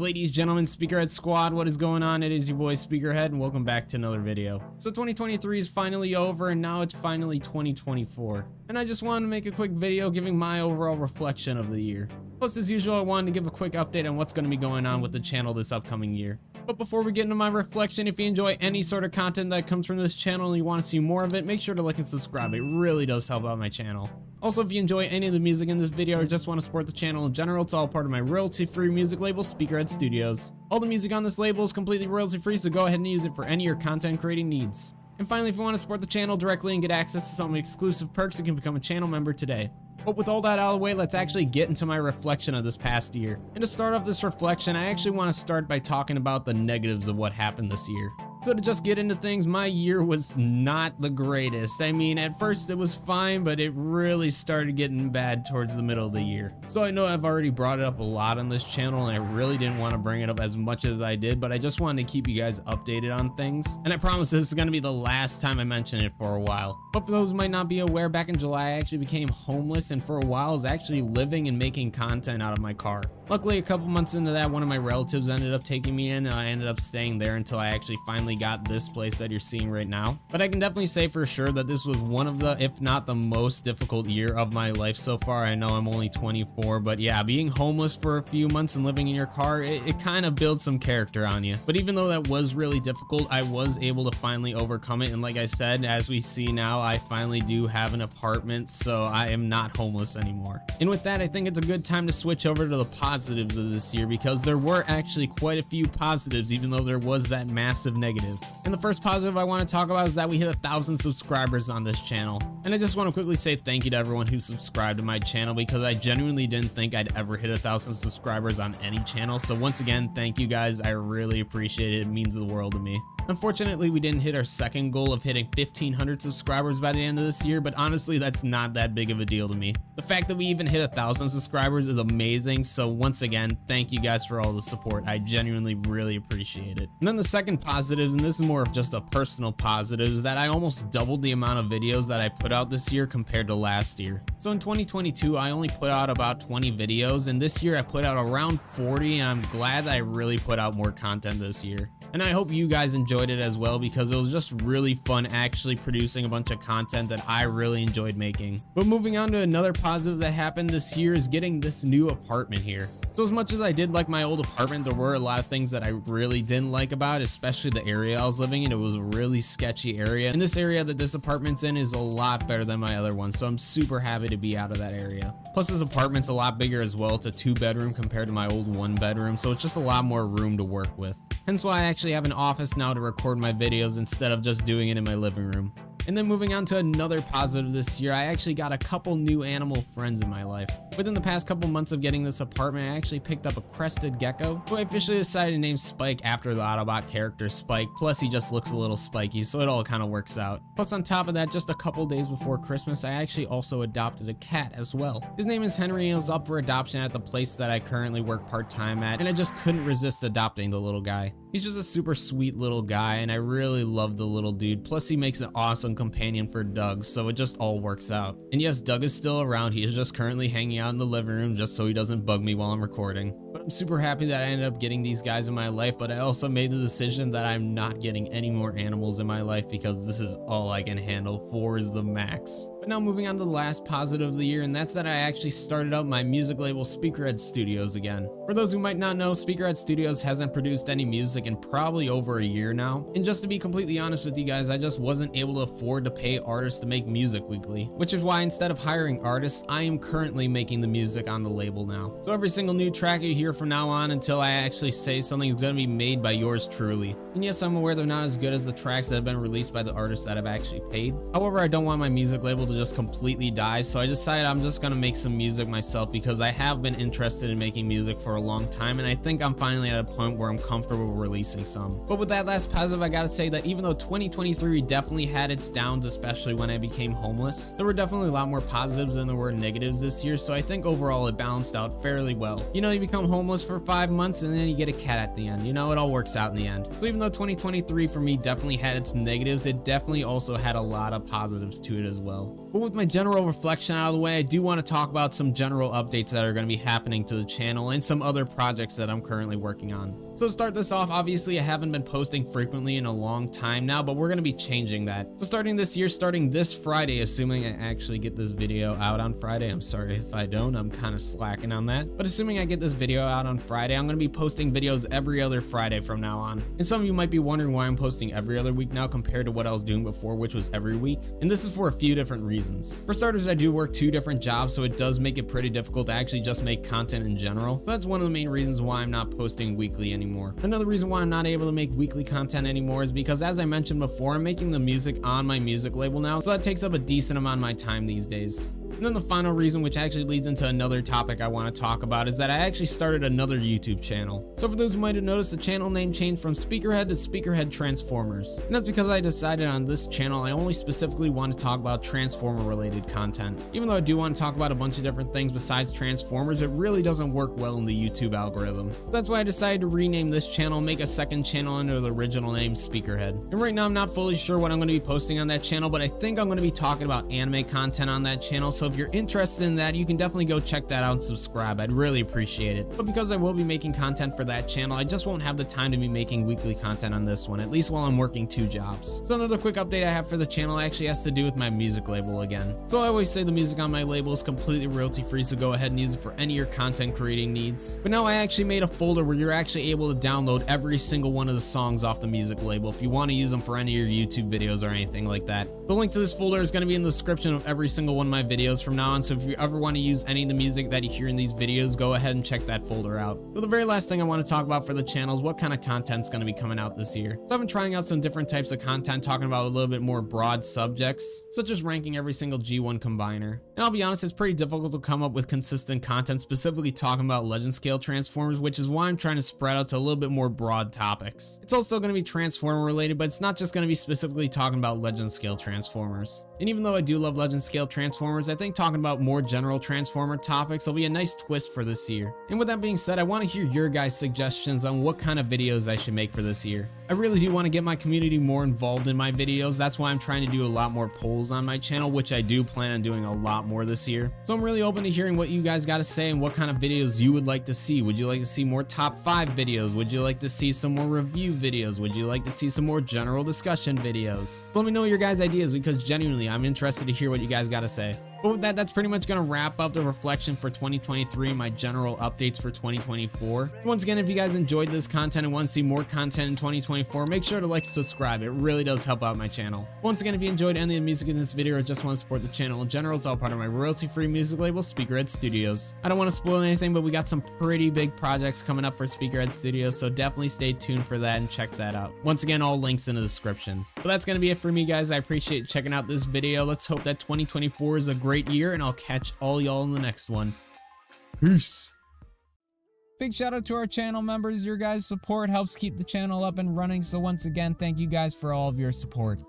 Ladies, gentlemen, Speakerhead Squad, what is going on? It is your boy Speakerhead, and welcome back to another video. So 2023 is finally over, and now it's finally 2024. And I just wanted to make a quick video giving my overall reflection of the year. Plus, as usual, I wanted to give a quick update on what's going to be going on with the channel this upcoming year. But before we get into my reflection, if you enjoy any sort of content that comes from this channel and you want to see more of it, make sure to like and subscribe. It really does help out my channel. Also, if you enjoy any of the music in this video or just want to support the channel in general, it's all part of my royalty-free music label, Speakerhead Studios. All the music on this label is completely royalty-free, so go ahead and use it for any of your content creating needs. And finally, if you want to support the channel directly and get access to some exclusive perks, you can become a channel member today. But with all that out of the way, let's actually get into my reflection of this past year. And to start off this reflection, I actually want to start by talking about the negatives of what happened this year. So to just get into things, my year was not the greatest. I mean, at first it was fine, but it really started getting bad towards the middle of the year. So I know I've already brought it up a lot on this channel, and I really didn't want to bring it up as much as I did, but I just wanted to keep you guys updated on things. And I promise this is going to be the last time I mention it for a while. But for those who might not be aware, back in July, I actually became homeless, and for a while I was actually living and making content out of my car. Luckily, a couple months into that, one of my relatives ended up taking me in, and I ended up staying there until I actually finally got this place that you're seeing right now. But I can definitely say for sure that this was one of the, if not the most difficult year of my life so far. I know I'm only 24, but yeah, being homeless for a few months and living in your car, it kind of builds some character on you. But even though that was really difficult, I was able to finally overcome it. And like I said, as we see now, I finally do have an apartment, so I am not homeless anymore. And with that, I think it's a good time to switch over to the positives of this year, because there were actually quite a few positives, even though there was that massive negative. And the first positive I want to talk about is that we hit 1,000 subscribers on this channel. And I just want to quickly say thank you to everyone who subscribed to my channel, because I genuinely didn't think I'd ever hit 1,000 subscribers on any channel. So once again, thank you guys. I really appreciate it. It means the world to me. Unfortunately, we didn't hit our second goal of hitting 1,500 subscribers by the end of this year, but honestly, that's not that big of a deal to me. The fact that we even hit 1,000 subscribers is amazing, so once again, thank you guys for all the support. I genuinely really appreciate it. And then the second positive, and this is more of just a personal positive, is that I almost doubled the amount of videos that I put out this year compared to last year. So in 2022, I only put out about 20 videos, and this year I put out around 40, and I'm glad that I really put out more content this year. And I hope you guys enjoyed it as well, because it was just really fun actually producing a bunch of content that I really enjoyed making. But moving on to another positive that happened this year is getting this new apartment here. So as much as I did like my old apartment, there were a lot of things that I really didn't like about it, especially the area I was living in. It was a really sketchy area. And this area that this apartment's in is a lot better than my other one, so I'm super happy to be out of that area. Plus, this apartment's a lot bigger as well. It's a 2-bedroom compared to my old 1-bedroom, so it's just a lot more room to work with. Hence why I actually have an office now to record my videos instead of just doing it in my living room. And then moving on to another positive this year, I actually got a couple new animal friends in my life. Within the past couple months of getting this apartment, I actually picked up a crested gecko, who I officially decided to name Spike after the Autobot character Spike, plus he just looks a little spiky, so it all kind of works out. Plus on top of that, just a couple days before Christmas, I actually also adopted a cat as well. His name is Henry, and is up for adoption at the place that I currently work part-time at, and I just couldn't resist adopting the little guy. He's just a super sweet little guy, and I really love the little dude. Plus, he makes an awesome companion for Doug, so it just all works out. And yes, Doug is still around. He is just currently hanging out in the living room just so he doesn't bug me while I'm recording. But I'm super happy that I ended up getting these guys in my life, but I also made the decision that I'm not getting any more animals in my life, because this is all I can handle. 4 is the max. But now moving on to the last positive of the year, and that's that I actually started up my music label Speakerhead Studios again. For those who might not know, Speakerhead Studios hasn't produced any music in probably over a year now. And just to be completely honest with you guys, I just wasn't able to afford to pay artists to make music weekly, which is why instead of hiring artists, I am currently making the music on the label now. So every single new track you hear from now on until I actually say something is going to be made by yours truly. And yes, I'm aware they're not as good as the tracks that have been released by the artists that I've actually paid. However, I don't want my music label to just completely die, so I decided I'm just gonna make some music myself, because I have been interested in making music for a long time, and I think I'm finally at a point where I'm comfortable releasing some. But with that last positive, I gotta say that even though 2023 definitely had its downs, especially when I became homeless, there were definitely a lot more positives than there were negatives this year, so I think overall it balanced out fairly well. You know, you become homeless for 5 months and then you get a cat at the end. You know, it all works out in the end. So even Even though 2023 for me definitely had its negatives, it definitely also had a lot of positives to it as well. But with my general reflection out of the way, I do want to talk about some general updates that are going to be happening to the channel and some other projects that I'm currently working on. So to start this off, obviously I haven't been posting frequently in a long time now, but we're going to be changing that. So starting this year, starting this Friday, assuming I actually get this video out on Friday, I'm sorry if I don't, I'm kind of slacking on that, but assuming I get this video out on Friday, I'm going to be posting videos every other Friday from now on. And some of you might be wondering why I'm posting every other week now compared to what I was doing before, which was every week. And this is for a few different reasons. For starters, I do work 2 different jobs, so it does make it pretty difficult to actually just make content in general. So that's one of the main reasons why I'm not posting weekly anymore. Another reason why I'm not able to make weekly content anymore is because, as I mentioned before, I'm making the music on my music label now, so that takes up a decent amount of my time these days. And then the final reason, which actually leads into another topic I want to talk about, is that I actually started another YouTube channel. So for those who might have noticed, the channel name changed from Speakerhead to Speakerhead Transformers. And that's because I decided on this channel I only specifically want to talk about Transformer related content. Even though I do want to talk about a bunch of different things besides Transformers, it really doesn't work well in the YouTube algorithm. So that's why I decided to rename this channel and make a second channel under the original name Speakerhead. And right now I'm not fully sure what I'm going to be posting on that channel, but I think I'm going to be talking about anime content on that channel. So if you're interested in that, you can definitely go check that out and subscribe. I'd really appreciate it. But because I will be making content for that channel, I just won't have the time to be making weekly content on this one, at least while I'm working 2 jobs. So another quick update I have for the channel actually has to do with my music label again. So I always say the music on my label is completely royalty free, so go ahead and use it for any of your content creating needs. But now I actually made a folder where you're actually able to download every single one of the songs off the music label if you want to use them for any of your YouTube videos or anything like that. The link to this folder is going to be in the description of every single one of my videos from now on, so if you ever want to use any of the music that you hear in these videos, go ahead and check that folder out. So the very last thing I want to talk about for the channel is what kind of content is going to be coming out this year. So I've been trying out some different types of content, talking about a little bit more broad subjects, such as ranking every single G1 combiner. And I'll be honest, it's pretty difficult to come up with consistent content specifically talking about legend scale transformers, which is why I'm trying to spread out to a little bit more broad topics. It's also going to be transformer related, but it's not just going to be specifically talking about legend scale transformers. And even though I do love legend scale transformers, I think talking about more general transformer topics will be a nice twist for this year. And with that being said, I want to hear your guys' suggestions on what kind of videos I should make for this year. I really do want to get my community more involved in my videos. That's why I'm trying to do a lot more polls on my channel, which I do plan on doing a lot more this year. So I'm really open to hearing what you guys got to say and what kind of videos you would like to see. Would you like to see more top 5 videos? Would you like to see some more review videos? Would you like to see some more general discussion videos? So let me know your guys' ideas, because genuinely I'm interested to hear what you guys got to say. But with that, that's pretty much going to wrap up the reflection for 2023 and my general updates for 2024. So once again, if you guys enjoyed this content and want to see more content in 2024, make sure to like and subscribe. It really does help out my channel. Once again, if you enjoyed any of the music in this video or just want to support the channel in general, it's all part of my royalty-free music label, Speakerhead Studios. I don't want to spoil anything, but we got some pretty big projects coming up for Speakerhead Studios, so definitely stay tuned for that and check that out. Once again, all links in the description. But that's going to be it for me, guys. I appreciate checking out this video. Let's hope that 2024 is a great year, and I'll catch all y'all in the next one. Peace. Big shout out to our channel members. Your guys' support helps keep the channel up and running. So once again, thank you guys for all of your support.